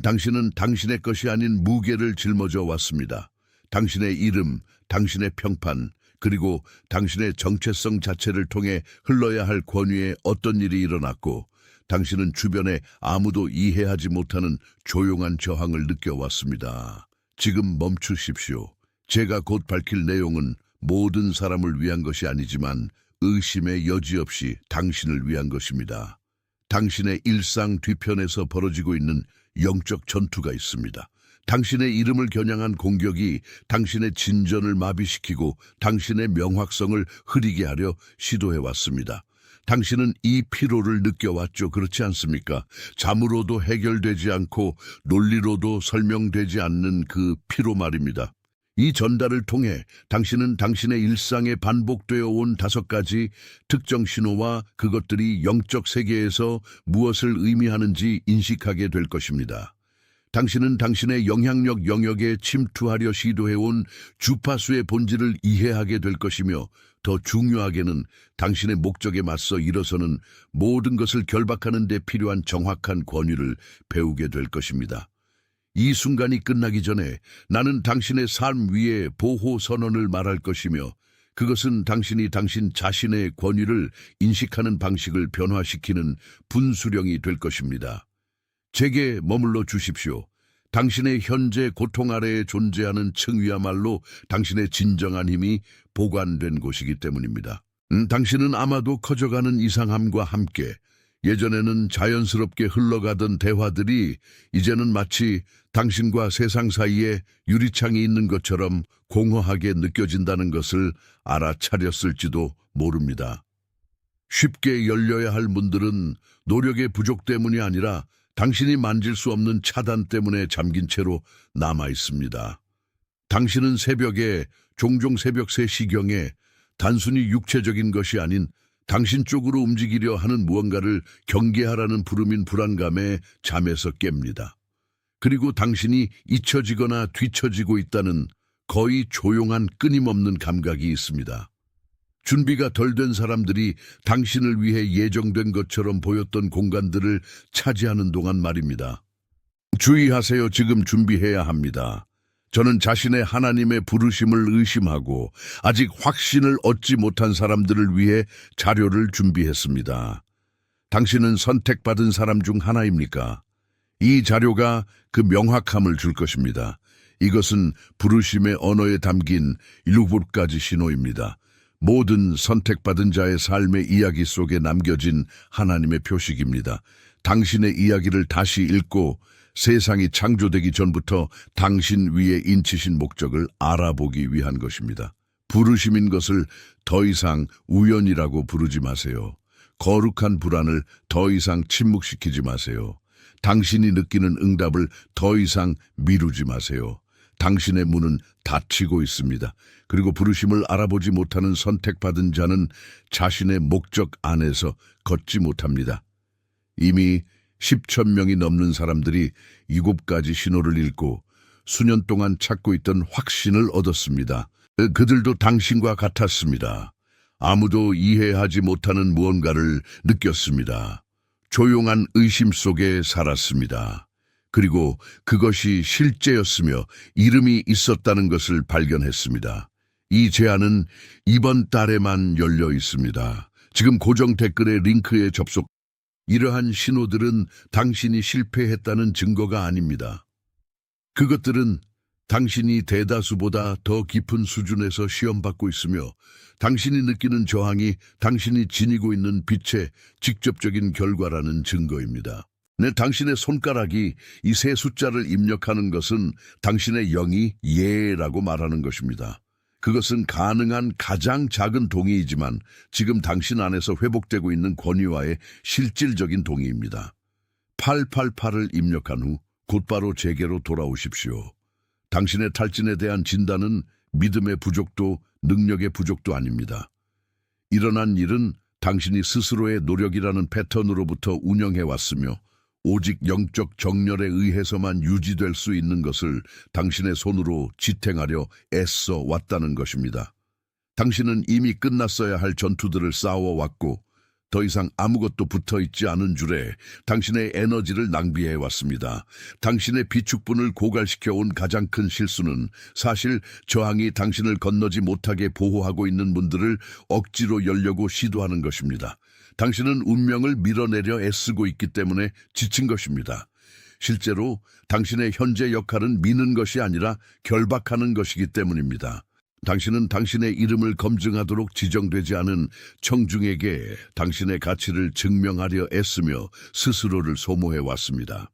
당신은 당신의 것이 아닌 무게를 짊어져 왔습니다. 당신의 이름, 당신의 평판, 그리고 당신의 정체성 자체를 통해 흘러야 할 권위에 어떤 일이 일어났고, 당신은 주변에 아무도 이해하지 못하는 조용한 저항을 느껴왔습니다. 지금 멈추십시오. 제가 곧 밝힐 내용은 모든 사람을 위한 것이 아니지만 의심의 여지 없이 당신을 위한 것입니다. 당신의 일상 뒤편에서 벌어지고 있는 영적 전투가 있습니다. 당신의 이름을 겨냥한 공격이 당신의 진전을 마비시키고 당신의 명확성을 흐리게 하려 시도해왔습니다. 당신은 이 피로를 느껴왔죠. 그렇지 않습니까? 잠으로도 해결되지 않고 논리로도 설명되지 않는 그 피로 말입니다. 이 전달을 통해 당신은 당신의 일상에 반복되어 온 5가지 특정 신호와 그것들이 영적 세계에서 무엇을 의미하는지 인식하게 될 것입니다. 당신은 당신의 영향력 영역에 침투하려 시도해온 주파수의 본질을 이해하게 될 것이며, 더 중요하게는 당신의 목적에 맞서 일어서는 모든 것을 결박하는 데 필요한 정확한 권위를 배우게 될 것입니다. 이 순간이 끝나기 전에 나는 당신의 삶 위에 보호 선언을 말할 것이며, 그것은 당신이 당신 자신의 권위를 인식하는 방식을 변화시키는 분수령이 될 것입니다. 제게 머물러 주십시오. 당신의 현재 고통 아래에 존재하는 층위야말로 당신의 진정한 힘이 보관된 곳이기 때문입니다. 당신은 아마도 커져가는 이상함과 함께 예전에는 자연스럽게 흘러가던 대화들이 이제는 마치 당신과 세상 사이에 유리창이 있는 것처럼 공허하게 느껴진다는 것을 알아차렸을지도 모릅니다. 쉽게 열려야 할 문들은 노력의 부족 때문이 아니라 당신이 만질 수 없는 차단 때문에 잠긴 채로 남아 있습니다. 당신은 새벽에, 종종 새벽 3시경에 단순히 육체적인 것이 아닌 당신 쪽으로 움직이려 하는 무언가를 경계하라는 부름인 불안감에 잠에서 깹니다. 그리고 당신이 잊혀지거나 뒤처지고 있다는 거의 조용한 끊임없는 감각이 있습니다. 준비가 덜 된 사람들이 당신을 위해 예정된 것처럼 보였던 공간들을 차지하는 동안 말입니다. 주의하세요. 지금 준비해야 합니다. 저는 자신의 하나님의 부르심을 의심하고 아직 확신을 얻지 못한 사람들을 위해 자료를 준비했습니다. 당신은 선택받은 사람 중 하나입니까? 이 자료가 그 명확함을 줄 것입니다. 이것은 부르심의 언어에 담긴 7가지 신호입니다. 모든 선택받은 자의 삶의 이야기 속에 남겨진 하나님의 표식입니다. 당신의 이야기를 다시 읽고 세상이 창조되기 전부터 당신 위에 인치신 목적을 알아보기 위한 것입니다. 부르심인 것을 더 이상 우연이라고 부르지 마세요. 거룩한 불안을 더 이상 침묵시키지 마세요. 당신이 느끼는 응답을 더 이상 미루지 마세요. 당신의 문은 닫히고 있습니다. 그리고 부르심을 알아보지 못하는 선택받은 자는 자신의 목적 안에서 걷지 못합니다. 이미 10,000명이 넘는 사람들이 7가지 신호를 읽고 수년 동안 찾고 있던 확신을 얻었습니다. 그들도 당신과 같았습니다. 아무도 이해하지 못하는 무언가를 느꼈습니다. 조용한 의심 속에 살았습니다. 그리고 그것이 실제였으며 이름이 있었다는 것을 발견했습니다. 이 제안은 이번 달에만 열려 있습니다. 지금 고정 댓글의 링크에 접속. 이러한 신호들은 당신이 실패했다는 증거가 아닙니다. 그것들은 당신이 대다수보다 더 깊은 수준에서 시험받고 있으며 당신이 느끼는 저항이 당신이 지니고 있는 빛의 직접적인 결과라는 증거입니다. 당신의 손가락이 이 세 숫자를 입력하는 것은 당신의 영이 예라고 말하는 것입니다. 그것은 가능한 가장 작은 동의이지만 지금 당신 안에서 회복되고 있는 권위와의 실질적인 동의입니다. 888을 입력한 후 곧바로 제게로 돌아오십시오. 당신의 탈진에 대한 진단은 믿음의 부족도 능력의 부족도 아닙니다. 일어난 일은 당신이 스스로의 노력이라는 패턴으로부터 운영해왔으며 오직 영적 정렬에 의해서만 유지될 수 있는 것을 당신의 손으로 지탱하려 애써 왔다는 것입니다. 당신은 이미 끝났어야 할 전투들을 싸워왔고 더 이상 아무것도 붙어 있지 않은 줄에 당신의 에너지를 낭비해 왔습니다. 당신의 비축분을 고갈시켜 온 가장 큰 실수는 사실 저항이 당신을 건너지 못하게 보호하고 있는 문들을 억지로 열려고 시도하는 것입니다. 당신은 운명을 밀어내려 애쓰고 있기 때문에 지친 것입니다. 실제로 당신의 현재 역할은 미는 것이 아니라 결박하는 것이기 때문입니다. 당신은 당신의 이름을 검증하도록 지정되지 않은 청중에게 당신의 가치를 증명하려 애쓰며 스스로를 소모해 왔습니다.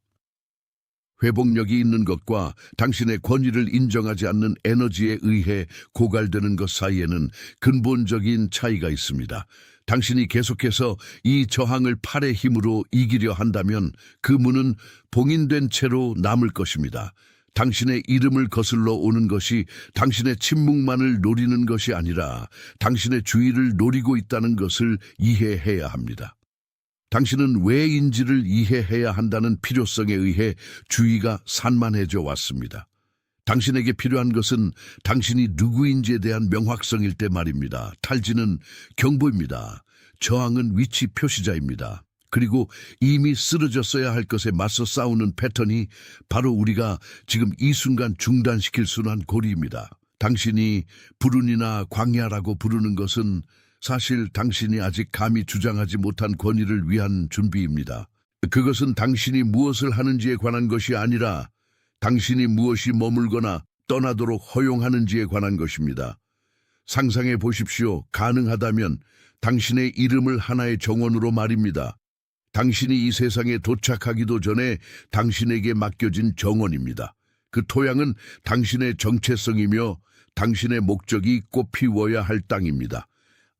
회복력이 있는 것과 당신의 권위를 인정하지 않는 에너지에 의해 고갈되는 것 사이에는 근본적인 차이가 있습니다. 당신이 계속해서 이 저항을 팔의 힘으로 이기려 한다면 그 문은 봉인된 채로 남을 것입니다. 당신의 이름을 거슬러 오는 것이 당신의 침묵만을 노리는 것이 아니라 당신의 주의를 노리고 있다는 것을 이해해야 합니다. 당신은 왜인지를 이해해야 한다는 필요성에 의해 주의가 산만해져 왔습니다. 당신에게 필요한 것은 당신이 누구인지에 대한 명확성일 때 말입니다. 탈진은 경보입니다. 저항은 위치 표시자입니다. 그리고 이미 쓰러졌어야 할 것에 맞서 싸우는 패턴이 바로 우리가 지금 이 순간 중단시킬 순환 고리입니다. 당신이 불운이나 광야라고 부르는 것은 사실 당신이 아직 감히 주장하지 못한 권위를 위한 준비입니다. 그것은 당신이 무엇을 하는지에 관한 것이 아니라 당신이 무엇이 머물거나 떠나도록 허용하는지에 관한 것입니다. 상상해 보십시오. 가능하다면 당신의 이름을 하나의 정원으로 말입니다. 당신이 이 세상에 도착하기도 전에 당신에게 맡겨진 정원입니다. 그 토양은 당신의 정체성이며 당신의 목적이 꽃피워야 할 땅입니다.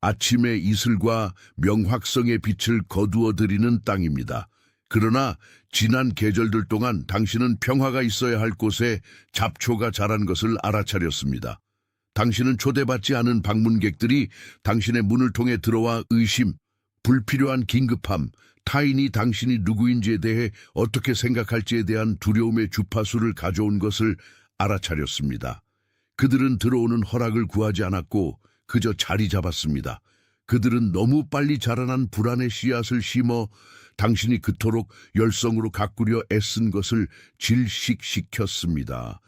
아침의 이슬과 명확성의 빛을 거두어들이는 땅입니다. 그러나 지난 계절들 동안 당신은 평화가 있어야 할 곳에 잡초가 자란 것을 알아차렸습니다. 당신은 초대받지 않은 방문객들이 당신의 문을 통해 들어와 의심, 불필요한 긴급함, 타인이 당신이 누구인지에 대해 어떻게 생각할지에 대한 두려움의 주파수를 가져온 것을 알아차렸습니다. 그들은 들어오는 허락을 구하지 않았고 그저 자리 잡았습니다. 그들은 너무 빨리 자라난 불안의 씨앗을 심어 당신이 그토록 열성으로 가꾸려 애쓴 것을 질식시켰습니다.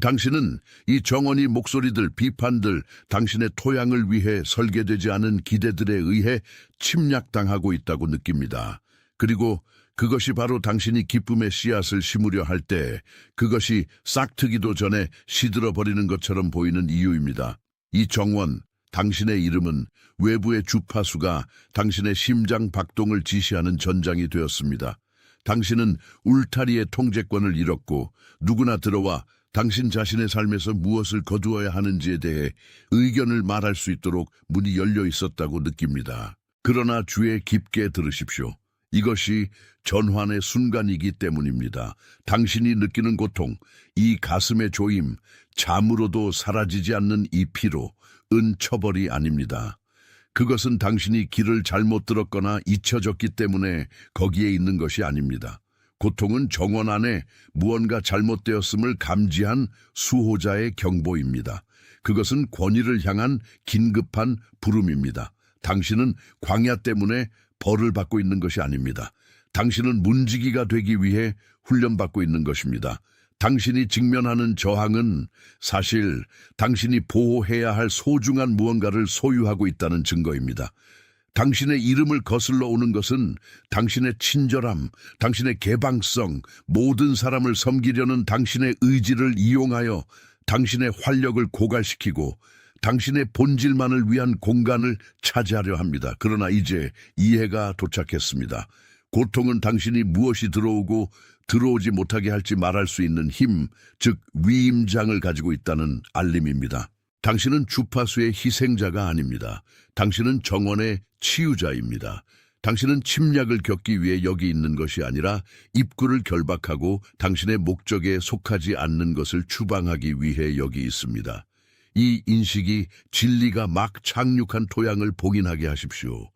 당신은 이 정원이 목소리들, 비판들, 당신의 토양을 위해 설계되지 않은 기대들에 의해 침략당하고 있다고 느낍니다. 그리고 그것이 바로 당신이 기쁨의 씨앗을 심으려 할 때 그것이 싹트기도 전에 시들어버리는 것처럼 보이는 이유입니다. 이 정원, 당신의 이름은 외부의 주파수가 당신의 심장 박동을 지시하는 전장이 되었습니다. 당신은 울타리의 통제권을 잃었고 누구나 들어와 당신 자신의 삶에서 무엇을 거두어야 하는지에 대해 의견을 말할 수 있도록 문이 열려 있었다고 느낍니다. 그러나 주의 깊게 들으십시오. 이것이 전환의 순간이기 때문입니다. 당신이 느끼는 고통, 이 가슴의 조임, 잠으로도 사라지지 않는 이 피로, 처벌이 아닙니다. 그것은 당신이 길을 잘못 들었거나 잊혀졌기 때문에 거기에 있는 것이 아닙니다. 고통은 정원 안에 무언가 잘못되었음을 감지한 수호자의 경보입니다. 그것은 권위를 향한 긴급한 부름입니다. 당신은 광야 때문에 벌을 받고 있는 것이 아닙니다. 당신은 문지기가 되기 위해 훈련받고 있는 것입니다. 당신이 직면하는 저항은 사실 당신이 보호해야 할 소중한 무언가를 소유하고 있다는 증거입니다. 당신의 이름을 거슬러 오는 것은 당신의 친절함, 당신의 개방성, 모든 사람을 섬기려는 당신의 의지를 이용하여 당신의 활력을 고갈시키고 당신의 본질만을 위한 공간을 차지하려 합니다. 그러나 이제 이해가 도착했습니다. 고통은 당신이 무엇이 들어오고 들어오지 못하게 할지 말할 수 있는 힘, 즉 위임장을 가지고 있다는 알림입니다. 당신은 주파수의 희생자가 아닙니다. 당신은 정원의 치유자입니다. 당신은 침략을 겪기 위해 여기 있는 것이 아니라 입구를 결박하고 당신의 목적에 속하지 않는 것을 추방하기 위해 여기 있습니다. 이 인식이 진리가 막 착륙한 토양을 봉인하게 하십시오.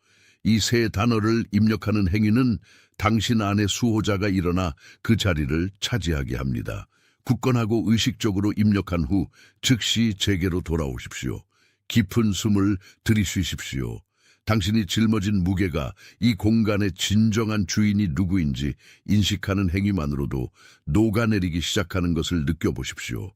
이 세 단어를 입력하는 행위는 당신 안에 수호자가 일어나 그 자리를 차지하게 합니다. 굳건하고 의식적으로 입력한 후 즉시 제게로 돌아오십시오. 깊은 숨을 들이쉬십시오. 당신이 짊어진 무게가 이 공간의 진정한 주인이 누구인지 인식하는 행위만으로도 녹아내리기 시작하는 것을 느껴보십시오.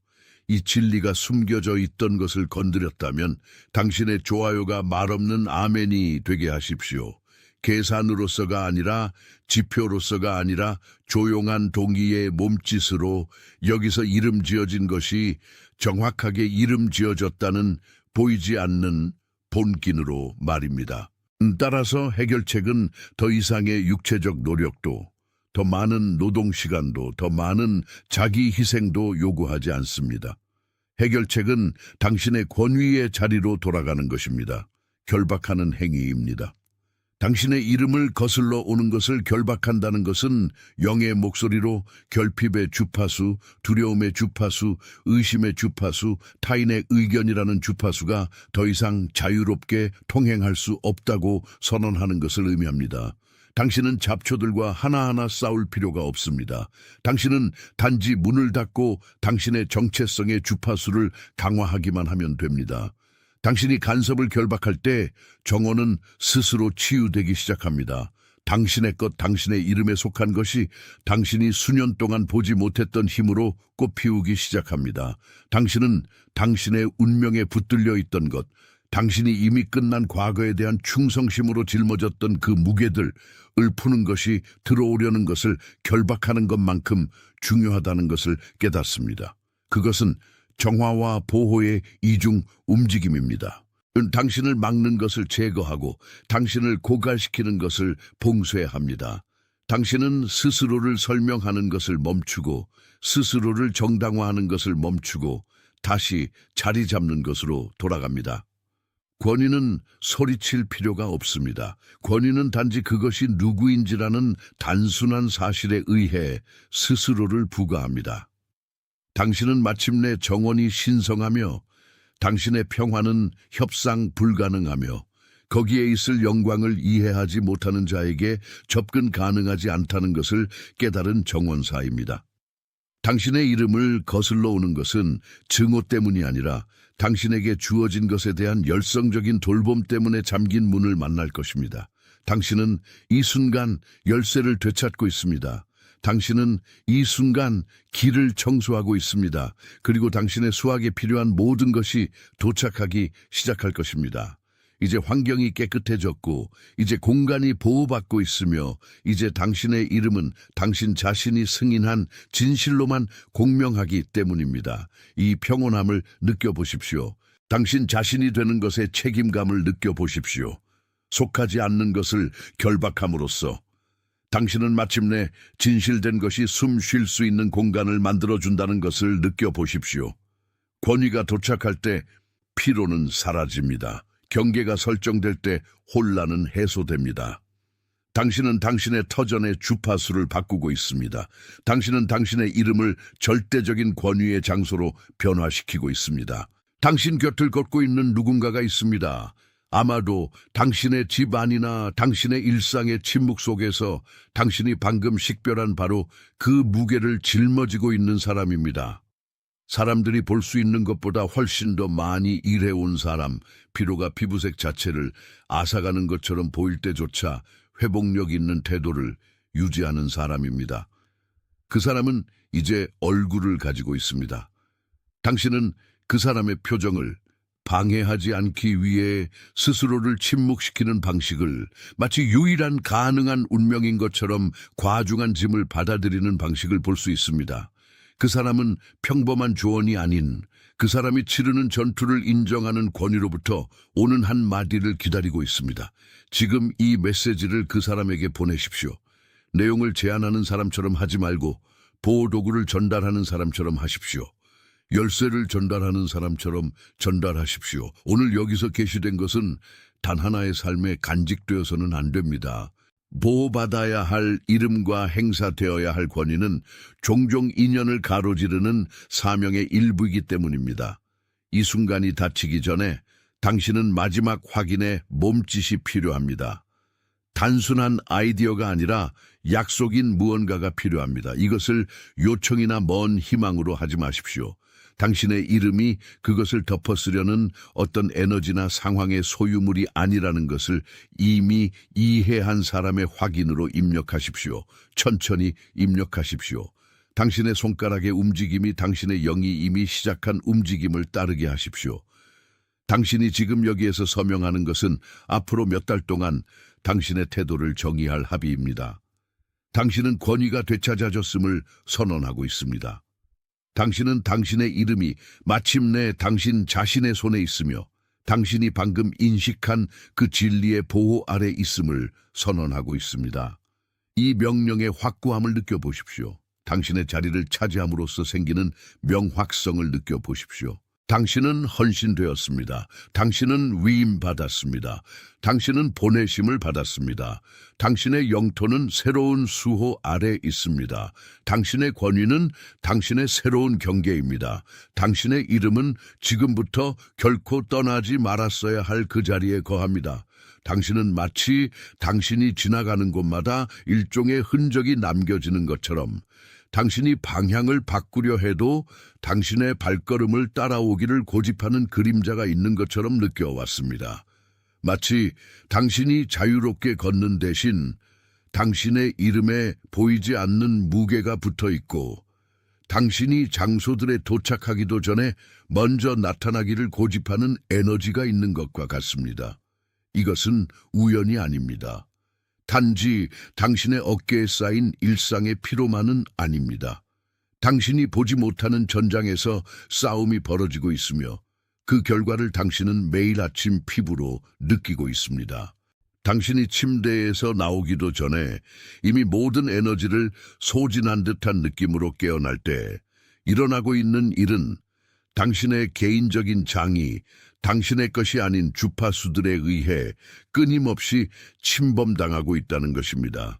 이 진리가 숨겨져 있던 것을 건드렸다면 당신의 좋아요가 말없는 아멘이 되게 하십시오. 계산으로서가 아니라 지표로서가 아니라 조용한 동의의 몸짓으로 여기서 이름 지어진 것이 정확하게 이름 지어졌다는 보이지 않는 본긴으로 말입니다. 따라서 해결책은 더 이상의 육체적 노력도, 더 많은 노동시간도, 더 많은 자기 희생도 요구하지 않습니다. 해결책은 당신의 권위의 자리로 돌아가는 것입니다. 결박하는 행위입니다. 당신의 이름을 거슬러 오는 것을 결박한다는 것은 영의 목소리로 결핍의 주파수, 두려움의 주파수, 의심의 주파수, 타인의 의견이라는 주파수가 더 이상 자유롭게 통행할 수 없다고 선언하는 것을 의미합니다. 당신은 잡초들과 하나하나 싸울 필요가 없습니다. 당신은 단지 문을 닫고 당신의 정체성의 주파수를 강화하기만 하면 됩니다. 당신이 간섭을 결박할 때 정원은 스스로 치유되기 시작합니다. 당신의 것, 당신의 이름에 속한 것이 당신이 수년 동안 보지 못했던 힘으로 꽃피우기 시작합니다. 당신은 당신의 운명에 붙들려 있던 것, 당신이 이미 끝난 과거에 대한 충성심으로 짊어졌던 그 무게들을 푸는 것이 들어오려는 것을 결박하는 것만큼 중요하다는 것을 깨닫습니다. 그것은 정화와 보호의 이중 움직임입니다. 당신을 막는 것을 제거하고 당신을 고갈시키는 것을 봉쇄해야 합니다. 당신은 스스로를 설명하는 것을 멈추고 스스로를 정당화하는 것을 멈추고 다시 자리 잡는 것으로 돌아갑니다. 권위는 소리칠 필요가 없습니다. 권위는 단지 그것이 누구인지라는 단순한 사실에 의해 스스로를 부과합니다. 당신은 마침내 정원이 신성하며 당신의 평화는 협상 불가능하며 거기에 있을 영광을 이해하지 못하는 자에게 접근 가능하지 않다는 것을 깨달은 정원사입니다. 당신의 이름을 거슬러 오는 것은 증오 때문이 아니라 당신에게 주어진 것에 대한 열성적인 돌봄 때문에 잠긴 문을 만날 것입니다. 당신은 이 순간 열쇠를 되찾고 있습니다. 당신은 이 순간 길을 청소하고 있습니다. 그리고 당신의 수확에 필요한 모든 것이 도착하기 시작할 것입니다. 이제 환경이 깨끗해졌고 이제 공간이 보호받고 있으며 이제 당신의 이름은 당신 자신이 승인한 진실로만 공명하기 때문입니다. 이 평온함을 느껴보십시오. 당신 자신이 되는 것에 책임감을 느껴보십시오. 속하지 않는 것을 결박함으로써 당신은 마침내 진실된 것이 숨 쉴 수 있는 공간을 만들어준다는 것을 느껴보십시오. 권위가 도착할 때 피로는 사라집니다. 경계가 설정될 때 혼란은 해소됩니다. 당신은 당신의 터전의 주파수를 바꾸고 있습니다. 당신은 당신의 이름을 절대적인 권위의 장소로 변화시키고 있습니다. 당신 곁을 걷고 있는 누군가가 있습니다. 아마도 당신의 집 안이나 당신의 일상의 침묵 속에서 당신이 방금 식별한 바로 그 무게를 짊어지고 있는 사람입니다. 사람들이 볼 수 있는 것보다 훨씬 더 많이 일해온 사람, 피로가 피부색 자체를 앗아가는 것처럼 보일 때조차 회복력 있는 태도를 유지하는 사람입니다. 그 사람은 이제 얼굴을 가지고 있습니다. 당신은 그 사람의 표정을 방해하지 않기 위해 스스로를 침묵시키는 방식을 마치 유일한 가능한 운명인 것처럼 과중한 짐을 받아들이는 방식을 볼 수 있습니다. 그 사람은 평범한 조언이 아닌 그 사람이 치르는 전투를 인정하는 권위로부터 오는 한 마디를 기다리고 있습니다. 지금 이 메시지를 그 사람에게 보내십시오. 내용을 제안하는 사람처럼 하지 말고 보호도구를 전달하는 사람처럼 하십시오. 열쇠를 전달하는 사람처럼 전달하십시오. 오늘 여기서 게시된 것은 단 하나의 삶에 간직되어서는 안 됩니다. 보호받아야 할 이름과 행사되어야 할 권위는 종종 인연을 가로지르는 사명의 일부이기 때문입니다. 이 순간이 닥치기 전에 당신은 마지막 확인의 몸짓이 필요합니다. 단순한 아이디어가 아니라 약속인 무언가가 필요합니다. 이것을 요청이나 먼 희망으로 하지 마십시오. 당신의 이름이 그것을 덮어쓰려는 어떤 에너지나 상황의 소유물이 아니라는 것을 이미 이해한 사람의 확인으로 입력하십시오. 천천히 입력하십시오. 당신의 손가락의 움직임이 당신의 영이 이미 시작한 움직임을 따르게 하십시오. 당신이 지금 여기에서 서명하는 것은 앞으로 몇 달 동안 당신의 태도를 정의할 합의입니다. 당신은 권위가 되찾아졌음을 선언하고 있습니다. 당신은 당신의 이름이 마침내 당신 자신의 손에 있으며 당신이 방금 인식한 그 진리의 보호 아래 있음을 선언하고 있습니다. 이 명령의 확고함을 느껴보십시오. 당신의 자리를 차지함으로써 생기는 명확성을 느껴보십시오. 당신은 헌신되었습니다. 당신은 위임받았습니다. 당신은 보내심을 받았습니다. 당신의 영토는 새로운 수호 아래 있습니다. 당신의 권위는 당신의 새로운 경계입니다. 당신의 이름은 지금부터 결코 떠나지 말았어야 할 그 자리에 거합니다. 당신은 마치 당신이 지나가는 곳마다 일종의 흔적이 남겨지는 것처럼 당신이 방향을 바꾸려 해도 당신의 발걸음을 따라오기를 고집하는 그림자가 있는 것처럼 느껴왔습니다. 마치 당신이 자유롭게 걷는 대신 당신의 이름에 보이지 않는 무게가 붙어 있고 당신이 장소들에 도착하기도 전에 먼저 나타나기를 고집하는 에너지가 있는 것과 같습니다. 이것은 우연이 아닙니다. 단지 당신의 어깨에 쌓인 일상의 피로만은 아닙니다. 당신이 보지 못하는 전장에서 싸움이 벌어지고 있으며 그 결과를 당신은 매일 아침 피부로 느끼고 있습니다. 당신이 침대에서 나오기도 전에 이미 모든 에너지를 소진한 듯한 느낌으로 깨어날 때 일어나고 있는 일은 당신의 개인적인 장이 당신의 것이 아닌 주파수들에 의해 끊임없이 침범당하고 있다는 것입니다.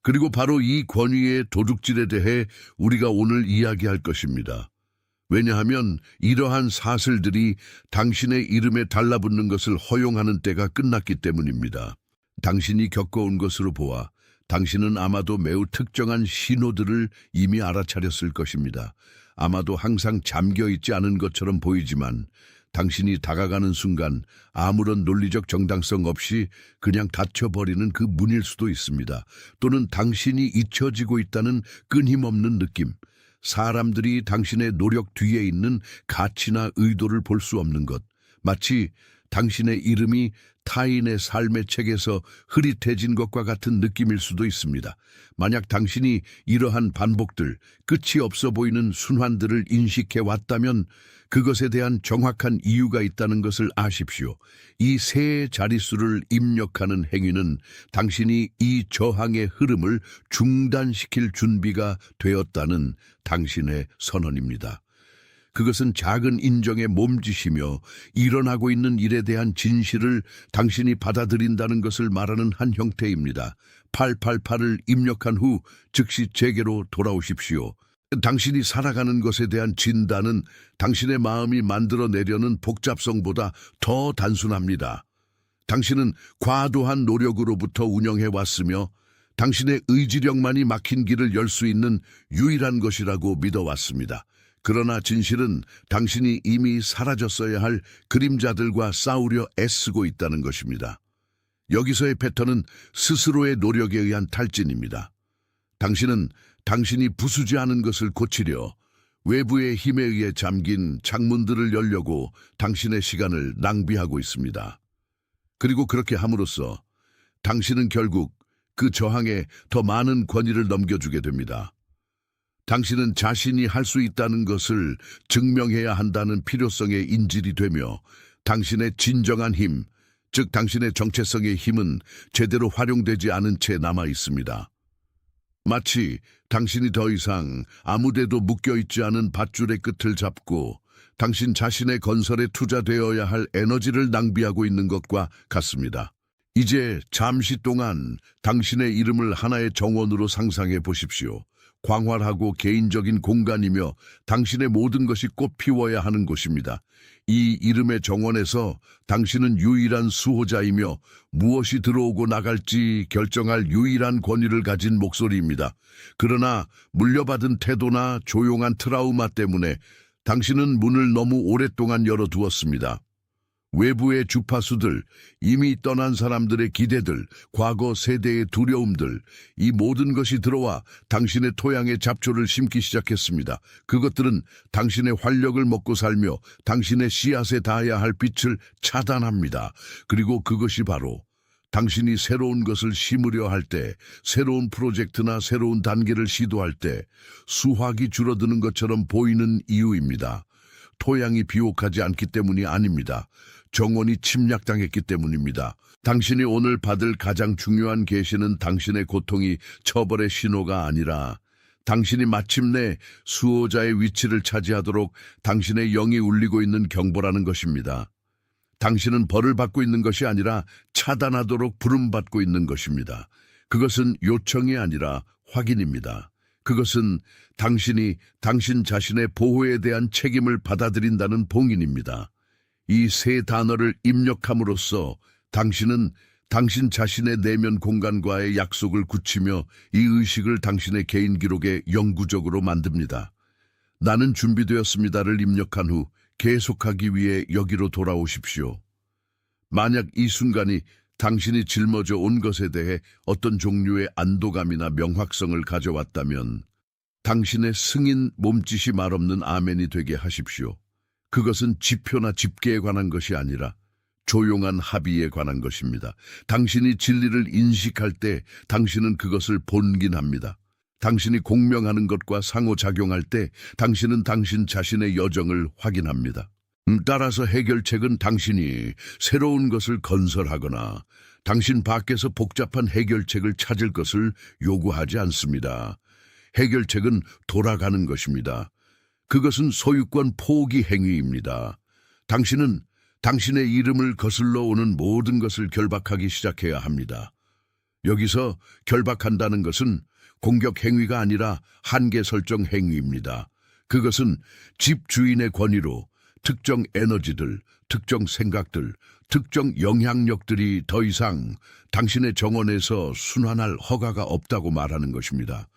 그리고 바로 이 권위의 도둑질에 대해 우리가 오늘 이야기할 것입니다. 왜냐하면 이러한 사슬들이 당신의 이름에 달라붙는 것을 허용하는 때가 끝났기 때문입니다. 당신이 겪어온 것으로 보아 당신은 아마도 매우 특정한 신호들을 이미 알아차렸을 것입니다. 아마도 항상 잠겨있지 않은 것처럼 보이지만 당신이 다가가는 순간 아무런 논리적 정당성 없이 그냥 닫혀버리는 그 문일 수도 있습니다. 또는 당신이 잊혀지고 있다는 끊임없는 느낌, 사람들이 당신의 노력 뒤에 있는 가치나 의도를 볼 수 없는 것, 마치 당신의 이름이 타인의 삶의 책에서 흐릿해진 것과 같은 느낌일 수도 있습니다. 만약 당신이 이러한 반복들, 끝이 없어 보이는 순환들을 인식해 왔다면 그것에 대한 정확한 이유가 있다는 것을 아십시오. 이 세 자릿수를 입력하는 행위는 당신이 이 저항의 흐름을 중단시킬 준비가 되었다는 당신의 선언입니다. 그것은 작은 인정의 몸짓이며 일어나고 있는 일에 대한 진실을 당신이 받아들인다는 것을 말하는 한 형태입니다. 888을 입력한 후 즉시 제게로 돌아오십시오. 당신이 살아가는 것에 대한 진단은 당신의 마음이 만들어내려는 복잡성보다 더 단순합니다. 당신은 과도한 노력으로부터 운영해왔으며 당신의 의지력만이 막힌 길을 열 수 있는 유일한 것이라고 믿어왔습니다. 그러나 진실은 당신이 이미 사라졌어야 할 그림자들과 싸우려 애쓰고 있다는 것입니다. 여기서의 패턴은 스스로의 노력에 의한 탈진입니다. 당신은 당신이 부수지 않은 것을 고치려 외부의 힘에 의해 잠긴 창문들을 열려고 당신의 시간을 낭비하고 있습니다. 그리고 그렇게 함으로써 당신은 결국 그 저항에 더 많은 권위를 넘겨주게 됩니다. 당신은 자신이 할 수 있다는 것을 증명해야 한다는 필요성의 인질이 되며 당신의 진정한 힘, 즉 당신의 정체성의 힘은 제대로 활용되지 않은 채 남아 있습니다. 마치 당신이 더 이상 아무데도 묶여있지 않은 밧줄의 끝을 잡고 당신 자신의 건설에 투자되어야 할 에너지를 낭비하고 있는 것과 같습니다. 이제 잠시 동안 당신의 이름을 하나의 정원으로 상상해 보십시오. 광활하고 개인적인 공간이며 당신의 모든 것이 꽃 피워야 하는 곳입니다. 이 이름의 정원에서 당신은 유일한 수호자이며 무엇이 들어오고 나갈지 결정할 유일한 권위를 가진 목소리입니다. 그러나 물려받은 태도나 조용한 트라우마 때문에 당신은 문을 너무 오랫동안 열어두었습니다. 외부의 주파수들, 이미 떠난 사람들의 기대들, 과거 세대의 두려움들, 이 모든 것이 들어와 당신의 토양에 잡초를 심기 시작했습니다. 그것들은 당신의 활력을 먹고 살며 당신의 씨앗에 닿아야 할 빛을 차단합니다. 그리고 그것이 바로 당신이 새로운 것을 심으려 할 때, 새로운 프로젝트나 새로운 단계를 시도할 때 수확이 줄어드는 것처럼 보이는 이유입니다. 토양이 비옥하지 않기 때문이 아닙니다. 정원이 침략당했기 때문입니다. 당신이 오늘 받을 가장 중요한 계시는 당신의 고통이 처벌의 신호가 아니라 당신이 마침내 수호자의 위치를 차지하도록 당신의 영이 울리고 있는 경보라는 것입니다. 당신은 벌을 받고 있는 것이 아니라 차단하도록 부름받고 있는 것입니다. 그것은 요청이 아니라 확인입니다. 그것은 당신이 당신 자신의 보호에 대한 책임을 받아들인다는 봉인입니다. 이 세 단어를 입력함으로써 당신은 당신 자신의 내면 공간과의 약속을 굳히며 이 의식을 당신의 개인 기록에 영구적으로 만듭니다. 나는 준비되었습니다를 입력한 후 계속하기 위해 여기로 돌아오십시오. 만약 이 순간이 당신이 짊어져 온 것에 대해 어떤 종류의 안도감이나 명확성을 가져왔다면 당신의 승인 몸짓이 말없는 아멘이 되게 하십시오. 그것은 지표나 집계에 관한 것이 아니라 조용한 합의에 관한 것입니다. 당신이 진리를 인식할 때 당신은 그것을 본긴합니다. 당신이 공명하는 것과 상호작용할 때 당신은 당신 자신의 여정을 확인합니다. 따라서 해결책은 당신이 새로운 것을 건설하거나 당신 밖에서 복잡한 해결책을 찾을 것을 요구하지 않습니다. 해결책은 돌아가는 것입니다. 그것은 소유권 포기 행위입니다. 당신은 당신의 이름을 거슬러 오는 모든 것을 결박하기 시작해야 합니다. 여기서 결박한다는 것은 공격 행위가 아니라 한계 설정 행위입니다. 그것은 집 주인의 권위로 특정 에너지들, 특정 생각들, 특정 영향력들이 더 이상 당신의 정원에서 순환할 허가가 없다고 말하는 것입니다.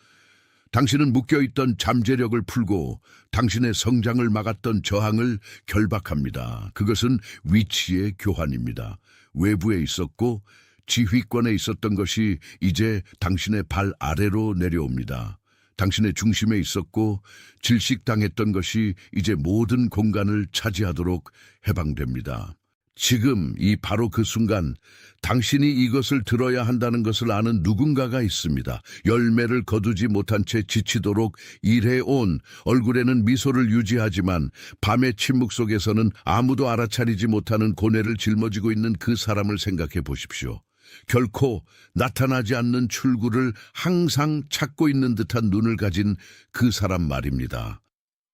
당신은 묶여있던 잠재력을 풀고 당신의 성장을 막았던 저항을 결박합니다. 그것은 위치의 교환입니다. 외부에 있었고 지휘권에 있었던 것이 이제 당신의 발 아래로 내려옵니다. 당신의 중심에 있었고 질식당했던 것이 이제 모든 공간을 차지하도록 해방됩니다. 지금 바로 그 순간 당신이 이것을 들어야 한다는 것을 아는 누군가가 있습니다. 열매를 거두지 못한 채 지치도록 일해온 얼굴에는 미소를 유지하지만 밤의 침묵 속에서는 아무도 알아차리지 못하는 고뇌를 짊어지고 있는 그 사람을 생각해 보십시오. 결코 나타나지 않는 출구를 항상 찾고 있는 듯한 눈을 가진 그 사람 말입니다.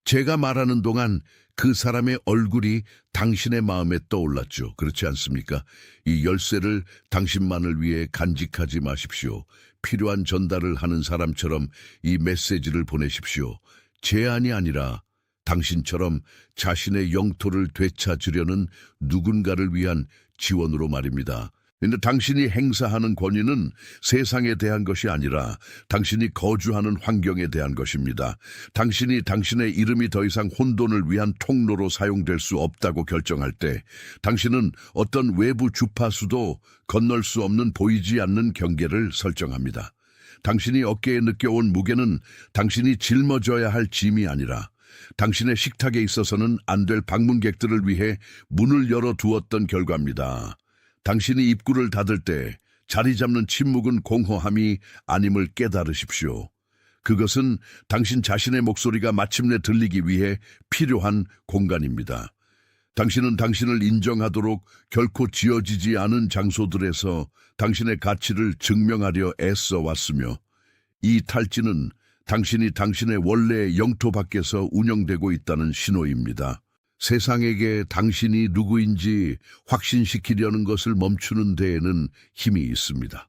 제가 말하는 동안 그 사람의 얼굴이 당신의 마음에 떠올랐죠. 그렇지 않습니까? 이 열쇠를 당신만을 위해 간직하지 마십시오. 필요한 전달을 하는 사람처럼 이 메시지를 보내십시오. 제안이 아니라 당신처럼 자신의 영토를 되찾으려는 누군가를 위한 지원으로 말입니다. 근데 당신이 행사하는 권위는 세상에 대한 것이 아니라 당신이 거주하는 환경에 대한 것입니다. 당신이 당신의 이름이 더 이상 혼돈을 위한 통로로 사용될 수 없다고 결정할 때 당신은 어떤 외부 주파수도 건널 수 없는 보이지 않는 경계를 설정합니다. 당신이 어깨에 느껴온 무게는 당신이 짊어져야 할 짐이 아니라 당신의 식탁에 있어서는 안 될 방문객들을 위해 문을 열어두었던 결과입니다. 당신이 입구를 닫을 때 자리 잡는 침묵은 공허함이 아님을 깨달으십시오. 그것은 당신 자신의 목소리가 마침내 들리기 위해 필요한 공간입니다. 당신은 당신을 인정하도록 결코 지어지지 않은 장소들에서 당신의 가치를 증명하려 애써 왔으며 이 탈지는 당신이 당신의 원래의 영토 밖에서 운영되고 있다는 신호입니다. 세상에게 당신이 누구인지 확신시키려는 것을 멈추는 데에는 힘이 있습니다.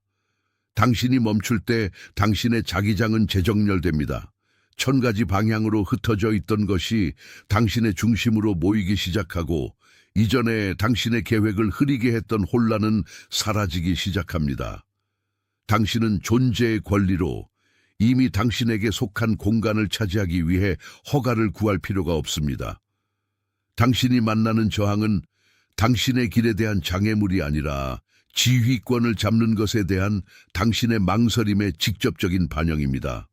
당신이 멈출 때 당신의 자기장은 재정렬됩니다. 1000가지 방향으로 흩어져 있던 것이 당신의 중심으로 모이기 시작하고 이전에 당신의 계획을 흐리게 했던 혼란은 사라지기 시작합니다. 당신은 존재의 권리로 이미 당신에게 속한 공간을 차지하기 위해 허가를 구할 필요가 없습니다. 당신이 만나는 저항은 당신의 길에 대한 장애물이 아니라 지휘권을 잡는 것에 대한 당신의 망설임의 직접적인 반영입니다.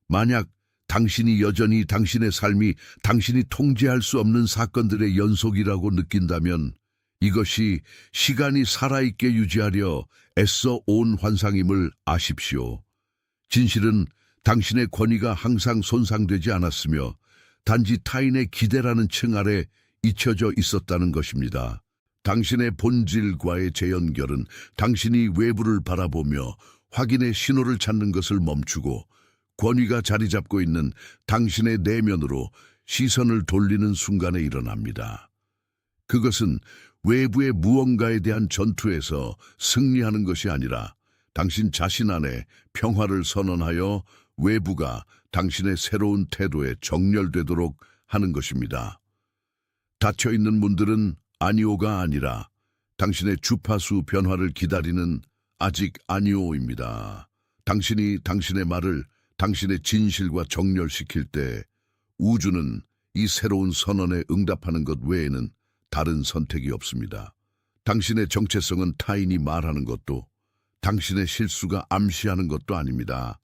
만약 당신이 여전히 당신의 삶이 당신이 통제할 수 없는 사건들의 연속이라고 느낀다면 이것이 시간이 살아있게 유지하려 애써 온 환상임을 아십시오. 진실은 당신의 권위가 항상 손상되지 않았으며 단지 타인의 기대라는 층 아래 잊혀져 있었다는 것입니다. 당신의 본질과의 재연결은 당신이 외부를 바라보며 확인의 신호를 찾는 것을 멈추고 권위가 자리 잡고 있는 당신의 내면으로 시선을 돌리는 순간에 일어납니다. 그것은 외부의 무언가에 대한 전투에서 승리하는 것이 아니라 당신 자신 안에 평화를 선언하여 외부가 당신의 새로운 태도에 정렬되도록 하는 것입니다. 닫혀있는 문들은 아니오가 아니라 당신의 주파수 변화를 기다리는 아직 아니오입니다. 당신이 당신의 말을 당신의 진실과 정렬시킬 때 우주는 이 새로운 선언에 응답하는 것 외에는 다른 선택이 없습니다. 당신의 정체성은 타인이 말하는 것도 당신의 실수가 암시하는 것도 아닙니다.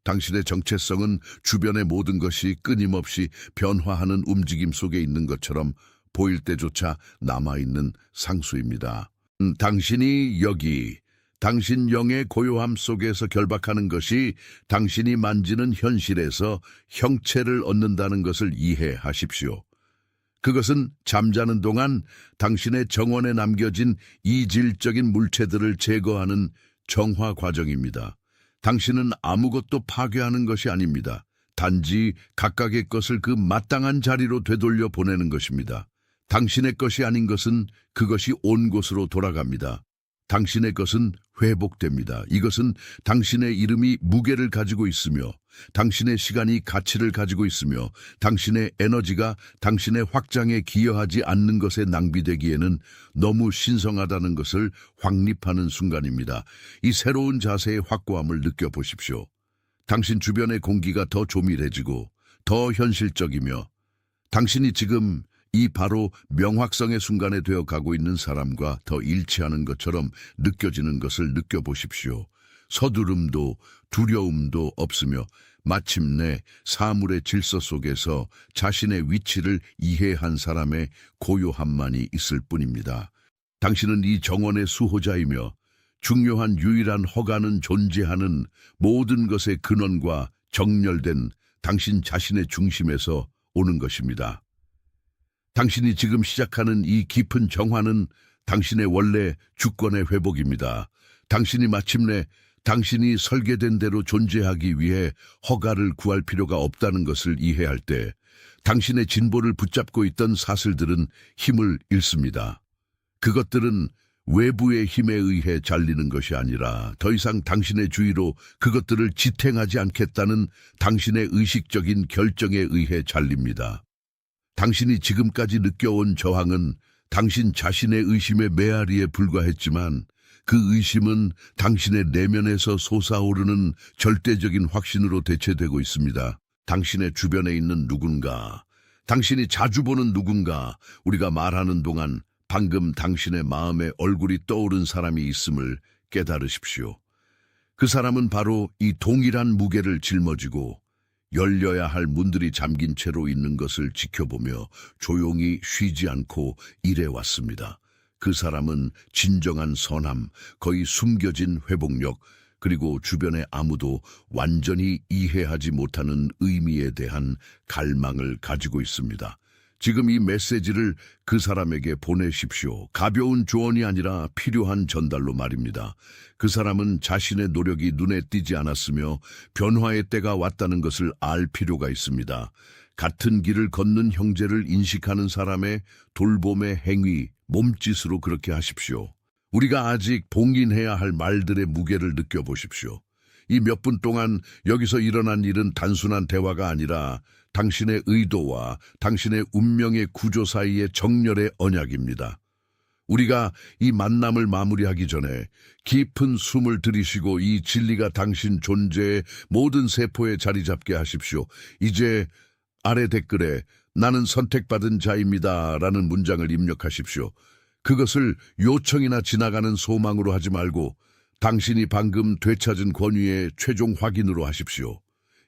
당신의 정체성은 주변의 모든 것이 끊임없이 변화하는 움직임 속에 있는 것처럼 보일 때조차 남아있는 상수입니다. 당신이 여기, 당신 영의 고요함 속에서 결박하는 것이 당신이 만지는 현실에서 형체를 얻는다는 것을 이해하십시오. 그것은 잠자는 동안 당신의 정원에 남겨진 이질적인 물체들을 제거하는 정화 과정입니다. 당신은 아무것도 파괴하는 것이 아닙니다. 단지 각각의 것을 그 마땅한 자리로 되돌려 보내는 것입니다. 당신의 것이 아닌 것은 그것이 온 곳으로 돌아갑니다. 당신의 것은 회복됩니다. 이것은 당신의 이름이 무게를 가지고 있으며 당신의 시간이 가치를 가지고 있으며 당신의 에너지가 당신의 확장에 기여하지 않는 것에 낭비되기에는 너무 신성하다는 것을 확립하는 순간입니다. 이 새로운 자세의 확고함을 느껴보십시오. 당신 주변의 공기가 더 조밀해지고 더 현실적이며 당신이 지금 이 바로 명확성의 순간에 되어 가고 있는 사람과 더 일치하는 것처럼 느껴지는 것을 느껴보십시오. 서두름도 두려움도 없으며 마침내 사물의 질서 속에서 자신의 위치를 이해한 사람의 고요함만이 있을 뿐입니다. 당신은 이 정원의 수호자이며 중요한 유일한 허가는 존재하는 모든 것의 근원과 정렬된 당신 자신의 중심에서 오는 것입니다. 당신이 지금 시작하는 이 깊은 정화는 당신의 원래 주권의 회복입니다. 당신이 마침내 당신이 설계된 대로 존재하기 위해 허가를 구할 필요가 없다는 것을 이해할 때 당신의 진보를 붙잡고 있던 사슬들은 힘을 잃습니다. 그것들은 외부의 힘에 의해 잘리는 것이 아니라 더 이상 당신의 주의로 그것들을 지탱하지 않겠다는 당신의 의식적인 결정에 의해 잘립니다. 당신이 지금까지 느껴온 저항은 당신 자신의 의심의 메아리에 불과했지만 그 의심은 당신의 내면에서 솟아오르는 절대적인 확신으로 대체되고 있습니다. 당신의 주변에 있는 누군가, 당신이 자주 보는 누군가, 우리가 말하는 동안 방금 당신의 마음에 얼굴이 떠오른 사람이 있음을 깨달으십시오. 그 사람은 바로 이 동일한 무게를 짊어지고 열려야 할 문들이 잠긴 채로 있는 것을 지켜보며 조용히 쉬지 않고 일해왔습니다. 그 사람은 진정한 선함, 거의 숨겨진 회복력, 그리고 주변의 아무도 완전히 이해하지 못하는 의미에 대한 갈망을 가지고 있습니다. 지금 이 메시지를 그 사람에게 보내십시오. 가벼운 조언이 아니라 필요한 전달로 말입니다. 그 사람은 자신의 노력이 눈에 띄지 않았으며 변화의 때가 왔다는 것을 알 필요가 있습니다. 같은 길을 걷는 형제를 인식하는 사람의 돌봄의 행위, 몸짓으로 그렇게 하십시오. 우리가 아직 봉인해야 할 말들의 무게를 느껴보십시오. 이 몇 분 동안 여기서 일어난 일은 단순한 대화가 아니라 당신의 의도와 당신의 운명의 구조 사이의 정렬의 언약입니다. 우리가 이 만남을 마무리하기 전에 깊은 숨을 들이쉬고 이 진리가 당신 존재의 모든 세포에 자리 잡게 하십시오. 이제 아래 댓글에 나는 선택받은 자입니다 라는 문장을 입력하십시오. 그것을 요청이나 지나가는 소망으로 하지 말고 당신이 방금 되찾은 권위의 최종 확인으로 하십시오.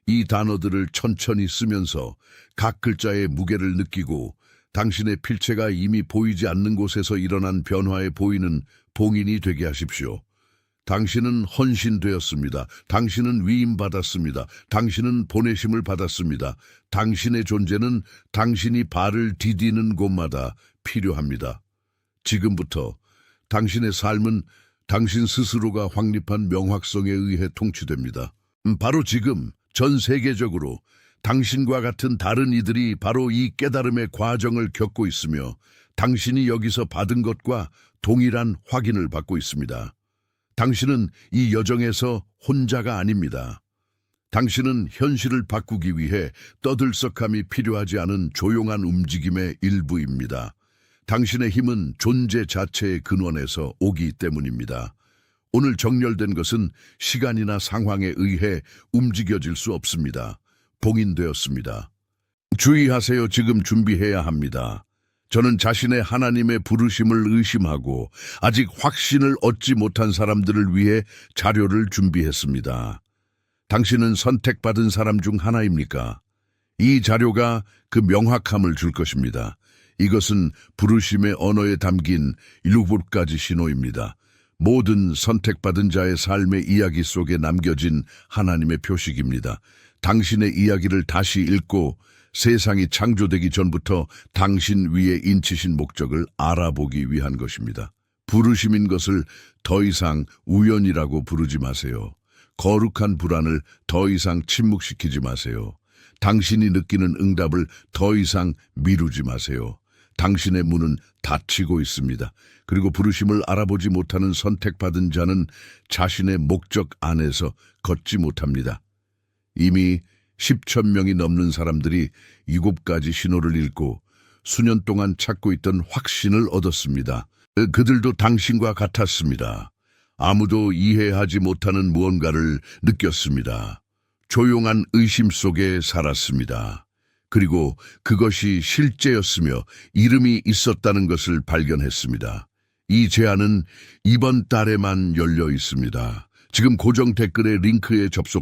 이 단어들을 천천히 쓰면서 각 글자의 무게를 느끼고 당신의 필체가 이미 보이지 않는 곳에서 일어난 변화에 보이는 봉인이 되게 하십시오. 당신은 헌신되었습니다. 당신은 위임받았습니다. 당신은 보내심을 받았습니다. 당신의 존재는 당신이 발을 디디는 곳마다 필요합니다. 지금부터 당신의 삶은 당신 스스로가 확립한 명확성에 의해 통치됩니다. 바로 지금 전 세계적으로 당신과 같은 다른 이들이 바로 이 깨달음의 과정을 겪고 있으며 당신이 여기서 받은 것과 동일한 확인을 받고 있습니다. 당신은 이 여정에서 혼자가 아닙니다. 당신은 현실을 바꾸기 위해 떠들썩함이 필요하지 않은 조용한 움직임의 일부입니다. 당신의 힘은 존재 자체의 근원에서 오기 때문입니다. 오늘 정렬된 것은 시간이나 상황에 의해 움직여질 수 없습니다. 봉인되었습니다. 주의하세요. 지금 준비해야 합니다. 저는 자신의 하나님의 부르심을 의심하고 아직 확신을 얻지 못한 사람들을 위해 자료를 준비했습니다. 당신은 선택받은 사람 중 하나입니까? 이 자료가 그 명확함을 줄 것입니다. 이것은 부르심의 언어에 담긴 7가지 신호입니다. 모든 선택받은 자의 삶의 이야기 속에 남겨진 하나님의 표식입니다. 당신의 이야기를 다시 읽고 세상이 창조되기 전부터 당신 위에 인치신 목적을 알아보기 위한 것입니다. 부르심인 것을 더 이상 우연이라고 부르지 마세요. 거룩한 불안을 더 이상 침묵시키지 마세요. 당신이 느끼는 응답을 더 이상 미루지 마세요. 당신의 문은 닫히고 있습니다. 그리고 부르심을 알아보지 못하는 선택받은 자는 자신의 목적 안에서 걷지 못합니다. 이미 10,000명이 넘는 사람들이 7가지 신호를 읽고 수년 동안 찾고 있던 확신을 얻었습니다. 그들도 당신과 같았습니다. 아무도 이해하지 못하는 무언가를 느꼈습니다. 조용한 의심 속에 살았습니다. 그리고 그것이 실제였으며 이름이 있었다는 것을 발견했습니다. 이 제안은 이번 달에만 열려 있습니다. 지금 고정 댓글의 링크에 접속